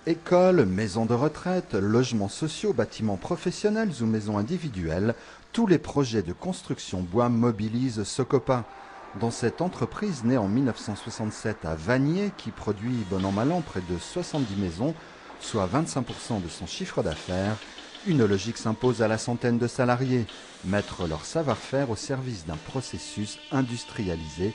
Écoles, maisons de retraite, logements sociaux, bâtiments professionnels ou maisons individuelles, tous les projets de construction bois mobilisent Socopa. Dans cette entreprise née en 1967 à Vanier, qui produit bon an mal an près de 70 maisons, soit 25% de son chiffre d'affaires, une logique s'impose à la centaine de salariés, mettre leur savoir-faire au service d'un processus industrialisé,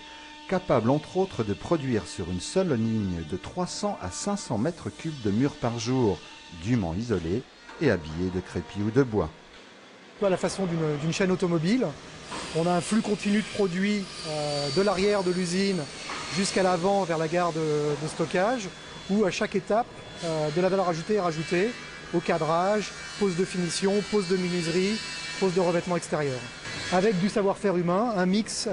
capable entre autres de produire sur une seule ligne de 300 à 500 mètres cubes de murs par jour, dûment isolés et habillés de crépi ou de bois. À la façon d'une chaîne automobile, on a un flux continu de produits de l'arrière de l'usine jusqu'à l'avant vers la gare de stockage, où à chaque étape de la valeur ajoutée est rajoutée au cadrage, pose de finition, pose de menuiserie, pose de revêtement extérieur. Avec du savoir-faire humain, un mix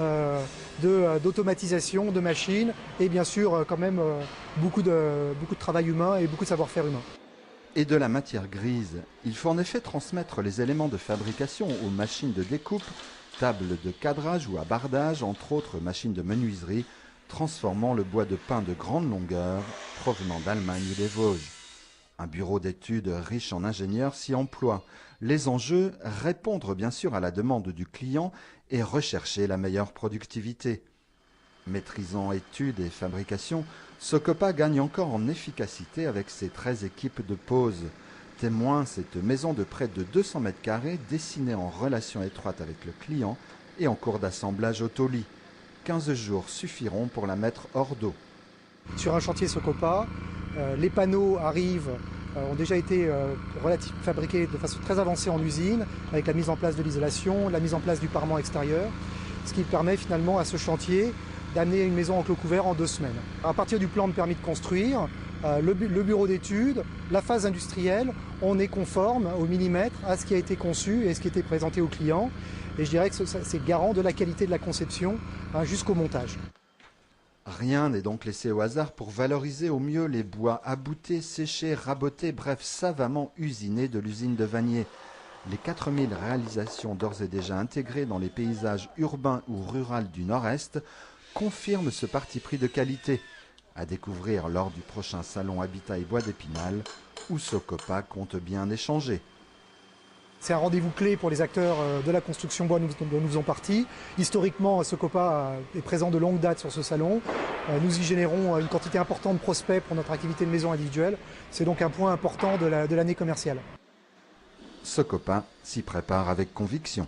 d'automatisation, de machines et bien sûr quand même beaucoup de travail humain et beaucoup de savoir-faire humain. Et de la matière grise, il faut en effet transmettre les éléments de fabrication aux machines de découpe, tables de cadrage ou à bardage, entre autres machines de menuiserie, transformant le bois de pin de grande longueur provenant d'Allemagne ou des Vosges. Un bureau d'études riche en ingénieurs s'y emploie. Les enjeux, répondre bien sûr à la demande du client et rechercher la meilleure productivité. Maîtrisant études et fabrication, Socopa gagne encore en efficacité avec ses 13 équipes de pose. Témoin cette maison de près de 200 mètres carrés dessinée en relation étroite avec le client et en cours d'assemblage au taulis. 15 jours suffiront pour la mettre hors d'eau. Sur un chantier Socopa, les panneaux arrivent, ont déjà été fabriqués de façon très avancée en usine, avec la mise en place de l'isolation, la mise en place du parement extérieur, ce qui permet finalement à ce chantier d'amener une maison en clos couvert en 2 semaines. À partir du plan de permis de construire, le bureau d'études, la phase industrielle, on est conforme au millimètre à ce qui a été conçu et ce qui a été présenté au client. Et je dirais que c'est garant de la qualité de la conception jusqu'au montage. Rien n'est donc laissé au hasard pour valoriser au mieux les bois aboutés, séchés, rabotés, bref savamment usinés de l'usine de Vanier. Les 4000 réalisations d'ores et déjà intégrées dans les paysages urbains ou ruraux du Nord-Est confirment ce parti pris de qualité, à découvrir lors du prochain salon Habitat et Bois d'Épinal, où Socopa compte bien échanger. C'est un rendez-vous clé pour les acteurs de la construction bois dont nous faisons partie. Historiquement, Socopa est présent de longue date sur ce salon. Nous y générons une quantité importante de prospects pour notre activité de maison individuelle. C'est donc un point important de l'année commerciale. Socopa s'y prépare avec conviction.